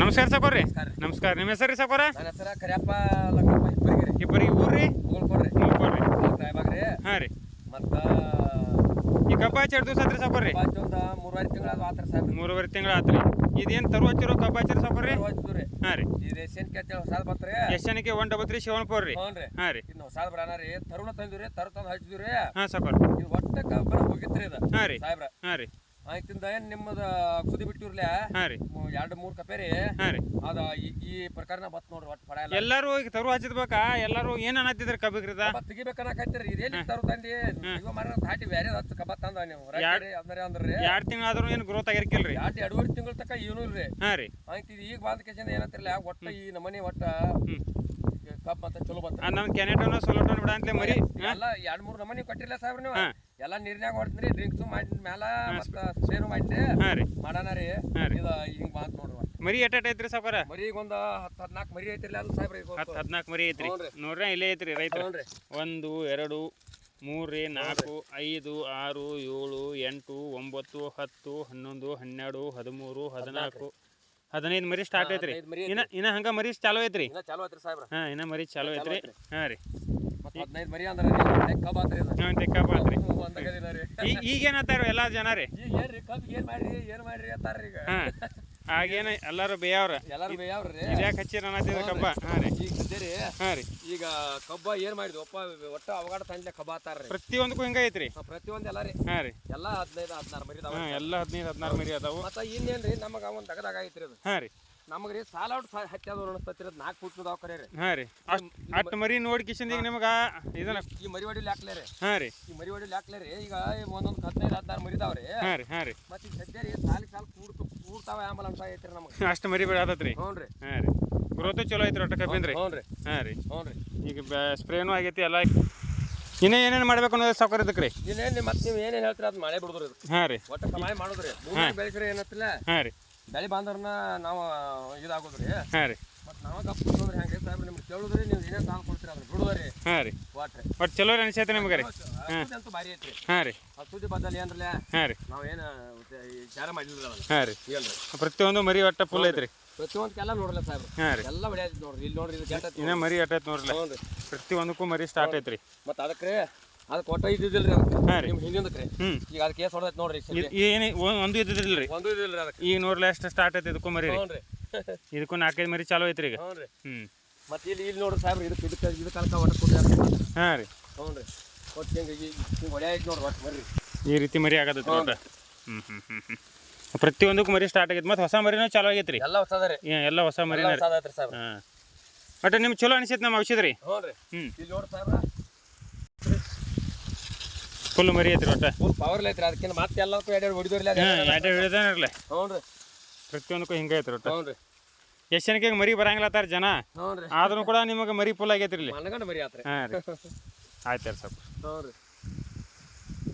ನಮಸ್ಕಾರ ಸಾಕೋರಿ. ನಮಸ್ಕಾರ. ನಿಮ್ಮ ಹೆಸರು ರೀ ಸಾಕೋರ? ನನ್ನ ಹೆಸರ ಕರಿಯಪ್ಪ ಲಕ್ಕಪ್ಪ ಇಬ್ಬರಿಗೆ ಇಬ್ಬರಿಗೆ ಊರ್ರಿ ಮುಗಳ್ಕೊಡ್ರಿ ರಾಯಬಾಗ್ರಿ. ಹಾಂ ರೀ. ಮತ್ತು ಈ ಕಬ್ಬ ಹಚ್ಚಿ ಎರಡು ದಿವಸ ಆತ್ರಿ ಸಾಕೋರಿ? ಒಂದು 3.5 ತಿಂಗಳು ಅದು ಆತ್ರಿ ಸಾಹೇಬ್ರಿ. 3.5 ತಿಂಗಳು ಆತ್ರಿ. ಇದೇನು ತರು ಹಚ್ಚಿರೋ ಕಬ್ಬ ಹಚ್ಚಿರಿ ಸಾಕೋರಿ? ಹಚ್ಚಿದ್ರಿ. ಹಾಂ ರೀ. ಇದು ಎಷ್ಟೇನು ಕೇಳ್ತೇವೆ ಹೊಸಾದ್ ಬತ್ರಿ. ಎಷ್ಟನಿಗೆ 1 ಶಿವಣ್ಪುರ್ ರೀ. ಹ್ಞೂ ರೀ. ಹಾಂ ರೀ. ಇನ್ನು ಹೊಸಾದ್ ಬರಾನ ರೀ. ತರುಣ ತಂದಿವ್ರಿ, ತಂದು ಹಚ್ಚಿದ್ರಿ. ಹಾಂ ಸಾಕೋರಿ. ಇದು ಒಟ್ಟ ಕಬ್ಬನ ಹೋಗಿತ್ರಿ ಇದು. ಹಾಂ ರೀ. ಸಾಹೇಬ್ರ. ಹಾಂ ರೀ. ಆಯ್ತಿಂದ ಏನು ನಿಮ್ಮದು ಕುದಿ ಬಿಟ್ಟಿರ್ಲಿ. ಹಾಂ ರೀ. 2-3 ಕಪ್ಪೆ ರೀ. ಹಾಂ ರೀ. ಅದ ಈ ಪ್ರಕಾರನ ಬತ್ ನೋಡ್ರಿ ಒಟ್ಟು ಪಡ ಎಲ್ಲ. ಎಲ್ಲರೂ ಈಗ ತರು ಹಚ್ಚಿದ್ಬೇಕಾ? ಎಲ್ಲರೂ ಏನು ಅನ್ನತ್ತಿದ್ರಿ ಕಬ್ಬಿಗ್ರಿದ? ತೆಗಿಬೇಕನ್ನಕತ್ತೀರಿ. ಇದೇನು ತರು ತಂದಿ ಇವ ಮರ ತಾಟಿ ಬೇರೆ ಹಚ್ಚ ಕಬ್ಬ ತಂದ ನೀವು ಅಂದ್ರೆ 2 ತಿಂಗಳು ಆದ್ರೂ ಏನು ಗ್ರೋತ್ ಆಗಿರ್ಕಿಲ್ರಿ? 2.5 ತಿಂಗಳ ತನಕ ಏನೂ ಇಲ್ರಿ. ಹಾಂ ರೀ. ಆಯ್ತು ಈಗ ಬಂದ ಕೆಸಿಂದ ಏನಂತಿರಲ್ಲ ಒಟ್ಟ ಈ ನಮನಿ ಒಟ್ಟ ಕಬ್ಬ ಅಂತ ಚಲೋ ಬಂತ. ನಮ್ಮ ಕೆನೆಟೋನ ಸೊಲೋಟೋನ ಬಿಡ ಅಂತಲೇ ಮರಿ ಎಲ್ಲ 2-3 ನಮನಿ ಕೊಟ್ಟಿಲ್ಲ ಸಾಹೇಬ್ರ ನೀವು. ಎಲ್ಲ ನೀರ್ನ್ಯಾಗ ಹೊಡ್ತೀರಿ, ಡ್ರಿಂಕ್ಸು ಮಾಡಿದ ಮ್ಯಾಲ ಮತ್ತ ಸೇರು ಮಾಡಿರಿ. ಹಾಂ ರೀ. ಮಾಡಾನ ರೀ. ಇದು ಹಿಂಗೆ ಬಂತ ನೋಡ್ರಿ. ಮರಿ ಎಟ್ ಐತ್ರಿ ಸಾಕೋರ? ಮರಿ ಈಗ ಒಂದು 10-14 ಮರಿ ಐತಿರ್ಲಿ ಅದು ಸಾಹೇಬ್ರ. 10-14 ಮರಿ ಐತ್ರಿ. ನೋಡ್ರಿ ಇಲ್ಲೇ ಐತ್ರಿ ರೈತರು. 1 2 3 4 5 6 7 8 9 10 11 12 13 14 15 ಮರಿ ಸ್ಟಾರ್ಟ್ ಐತ್ರಿ. ಇನ್ನ ಹಂಗ ಮರಿ ಚಾಲೋ ಐತ್ರಿ. ಚಾಲೋ ಐತ್ರಿ ಸಾಹೇಬ್ರ. ಹಾಂ ಇನ್ನ ಮರಿ ಚಾಲೋ ಐತ್ರಿ. ಹಾಂ ರೀ. 15 ಮರಿ ಅಂದ್ರೆ ಕಬ್ಬ ಆತ್ರಿ. ಕಬ್ಬ ಆತ್ರಿ. ಈಗೇನತ್ತಾರ ಎಲ್ಲ ಜನ ರೀ? ಈಗ ಏನ್ರಿ ಕಬ್ಬ ಏನ್ ಮಾಡ್ರಿ ಅಂತಾರ್ರಿ ಈಗ. ಹಾಂ ಆಗೇನ ಎಲ್ಲಾರು ಬೇಯವ್ರ. ಎಲ್ಲಾರು ಬೇಯವ್ರಿ. ಇದ್ಯಾಕೆ ಹಚ್ಚಿರ ಅನ್ನತ್ತಿದ ಕಬ್ಬ? ಹಾಂ ರೀ. ಈಗ ಸದ್ಯರಿ. ಹಾಂ ರೀ. ಈಗ ಕಬ್ಬ ಏನ್ ಮಾಡಿದ್ವಿ ಒಟ್ಟ ಅವಗಾಡ ತಂಡ್ಲೆ ಕಬ್ಬ ಆತಾರ್ರಿ. ಪ್ರತಿಯೊಂದಕ್ಕೂ ಹಿಂಗ ಐತ್ರಿ. ಪ್ರತಿಯೊಂದು ಎಲ್ಲ ರೀ. ಹಾಂ ರೀ. ಎಲ್ಲ 15-16 ಮರಿ ಅದಾವ. ಎಲ್ಲ 15-16 ಮರಿ ಅದಾವು. ಮತ್ತ ಇನ್ನೇನ್ರಿ ನಮಗ ಒಂದ್ ತಗದಾಗ ಐತ್ರಿ ಅದು. ಹಾಂ ರೀ. ನಮಗ್ರಿ ಸಾಲ ಹಚ್ಚೋದು ಅನಿಸ್ತತ್ರಿ. 4 ಫೂಟ್ ಅದಾವ ಕರೆ ರೀ. ಹಾಂ ರೀ. ಅಷ್ಟು ಮರಿ ನೋಡಿ ಕಿಶನ್ ಈಗ ನಿಮ್ಗೆ ಇದನ್ನ ಈ ಮರಿ ಹೊಡಿಲಿ ಹಾಕ್ಲೇ ರೀ. ಹಾಂ ರೀ. ಈ ಮರಿ ಹೊಡಿಲಿ ಹಾಕ್ಲೇ ರೀ. ಈಗ ಒಂದೊಂದು 15-16 ಮರಿ ಇದಾವ್ರಿ. ಹಾಂ ರೀ. ಹಾಂ ರೀ. ಮತ್ತೆ ಈಗ ಸದ್ಯ ರೀ ಸಾಲ ಕೂಡ್ತಾವ ಆಂಬಲ್ ಅಂತ ಐತ್ರಿ ನಮ್ಗೆ. ಅಷ್ಟು ಮರಿ ಬೆಳತತ್ರಿ. ಹ್ಞೂ ರೀ. ಹಾಂ ರೀ. ಗ್ರೋತು ಚಲೋ ಐತ್ರಿ ಒಟ್ಟ ಕಬ್ಬಿನ್ರಿ. ಹ್ಞೂ ರೀ. ಹಾಂ ರೀ. ಹ್ಞೂ ರೀ. ಈಗ ಸ್ಪ್ರೇನು ಆಗೈತಿ ಎಲ್ಲ. ಇನ್ನೇ ಏನೇನು ಮಾಡ್ಬೇಕು ಅನ್ನೋದು ಸಾಕೋರ್ ಇದಕ್ಕೆ ರೀ. ಇನ್ನೇನು ಮತ್ತೆ ನೀವು ಏನೇನು ಹೇಳ್ತೀರಿ ಅದು ಮಳೆ ಬಿಡುದ್ರಿ. ಹಾಂ ರೀ. ಒಟ್ಟು ಕಮಾಯಿ ಮಾಡೋದ್ರಿ. ಭೂಮಿ ಬೆಳೆಸ್ರಿ ಏನತ್ತಿಲ್ಲ. ಹಾಂ ರೀ. ಬೆಳೆ ಬಂದ್ರನ್ನ ನಾವು ಇದಾಗೋದ್ರಿ. ಹಾಂ ರೀ. ಮತ್ತು ನಾವು ಕಪ್ಪಂದ್ರೆ ಹೆಂಗೆ ಸಾಹೇಬ್ರಿ ನಿಮ್ಗೆ ಕೇಳುದ್ರಿ. ನೀವು ಏನೇನು ಸಾಲ ಕೊಡ್ತೀರಿ ಅದನ್ನ ಬಿಡುದ್ರಿ. ಹಾಂ ರೀ. ಒಟ್ಟು ಚಲೋ ಅನಿಸೈತೆ ನಿಮ್ಗೆ ರೀ. ಅಂತೂ ಭಾರಿ ಐತ್ರಿ. ಹಾಂ ರೀ. ಸುದ್ದಿ ಬದಲಿ ಏನ್ರಲ್ಲ. ಹಾಂ ರೀ. ನಾವೇನು ವಿಚಾರ ಮಾಡಿಲ್ಲ. ಹಾಂ ರೀ. ಹೇಳ್ರಿ. ಪ್ರತಿಯೊಂದು ಮರಿ ಒಟ್ಟ ಫುಲ್ ಐತ್ರಿ. ಪ್ರತಿಯೊಂದಕ್ಕೆಲ್ಲ ನೋಡಲ್ಲ ಸಾಹೇಬ್ರಿ. ಹಾಂ ರೀ. ಎಲ್ಲ ಹೊಡ್ಯಾದ ನೋಡ್ರಿ. ಇಲ್ಲಿ ನೋಡ್ರಿ ಇದು ಗೆಟ್ ಇನ್ನ ಮರಿ ಅಟ್ಟೈತೆ ನೋಡ್ರಿ. ಹ್ಞೂ ರೀ. ಪ್ರತಿಯೊಂದಕ್ಕೂ ಮರಿ ಸ್ಟಾರ್ಟ್ ಐತ್ರಿ. ಮತ್ತು ಅದಕ್ಕೆ ಅದಕ್ಕೆ ಒಟ್ಟು ಇದ್ದಿದ್ದಿಲ್ಲ ರೀ ಅದಕ್ಕೆ. ಹಾಂ ರೀ. ನಿಮ್ಮ ಹಿಂದಿಂದಕ್ಕೆ ರೀ. ಈಗ ಅದಕ್ಕೆ ಕೇಸ್ ಹೊಡೆದೈತೆ ನೋಡ್ರಿ. ಏನು ಒಂದು ಇದ್ದಿದ್ದಿಲ್ಲ ರೀ. ಒಂದು ಇದ್ದಿಲ್ಲ ರೀ ಅದಕ್ಕೆ. ಈಗ ನೋಡ್ರಿ ಅಷ್ಟು ಸ್ಟಾರ್ಟ್ ಐತೆ ಇದಕ್ಕೂ ಮರಿ. ಹ್ಞೂ ರೀ. ಇದಕ್ಕೂ 4-5 ಮರಿ ಚಾಲೋ ಐತ್ರಿ ಈಗ. ಹ್ಞೂ ರೀ. ಮತ್ತು ಇಲ್ಲಿ ನೋಡ್ರಿ ಸಾಹೇಬ್ರಿ. ಇದು ಕಲ್ಕ ಒಟ್ಟು ಕೊಡ್ರಿ. ಹಾಂ ರೀ. ಹ್ಞೂ ರೀ. ಒಟ್ಟು ಹಿಂಗೆ ಹೊಡೆ ಐತೆ ನೋಡ್ರಿ ಒಟ್ಟು ಮರಿ. ಈ ರೀತಿ ಮರಿ ಆಗತ್ತೈತಿ ಒಟ್ಟು. ಪ್ರತಿಯೊಂದಕ್ಕೂ ಮರಿ ಸ್ಟಾರ್ಟ್ ಆಗೈತೆ. ಮತ್ತು ಹೊಸ ಮರಿನೂ ಚಾಲೋ ಆಗೈತ್ರಿ. ಎಲ್ಲ ಹೊಸದ ರೀ. ಎಲ್ಲ ಹೊಸ ಮರಿನ ರೀ. ಹಾಂ ಒಟ್ಟು ನಿಮ್ಗೆ ಚಲೋ ಅನಿಸೈತೆ ನಮ್ಮ ಔಷಧ ರೀ. ಹ್ಞೂ ರೀ. ಇಲ್ಲಿ ನೋಡ್ರಿ ಸಾಹೇಬ್ರ ಫುಲ್ ಮರಿ ಐತ್ರಿ ಒಟ್ಟು. ಫುಲ್ ಪವರ್ ಐತ್ರಿ. ಅದಕ್ಕಿಂತ ಮತ್ತೆ ಎಲ್ಲದಕ್ಕೂ ಎರಡು ಹೊಡಿದೋರ್ಲಿ. ಎರಡು ಹಿಡಿದಾನಿರಲ್ಲ. ಹ್ಞೂ ರೀ. ಪ್ರತಿಯೊಂದಕ್ಕೂ ಹಿಂಗೆ ಐತ್ರಿ ಒಟ್ಟು. ಹ್ಞೂ ರೀ. ಎಷ್ಟು ಜನಕ್ಕೆ ಮರಿ ಬರಂಗಿಲ್ಲತ್ತಾರ ಜನ. ಹ್ಞೂ ರೀ. ಆದ್ರೂ ಕೂಡ ನಿಮಗೆ ಮರಿ ಫುಲ್ ಆಗೈತ್ರಿ ಇಲ್ಲಿ. ಮನಗಂಡು ಮರಿ ಆತ್ರಿ. ಹಾಂ ರೀ. ಆಯ್ತು ರೀ ಸ್ವಲ್ಪ. ಹ್ಞೂ ರೀ.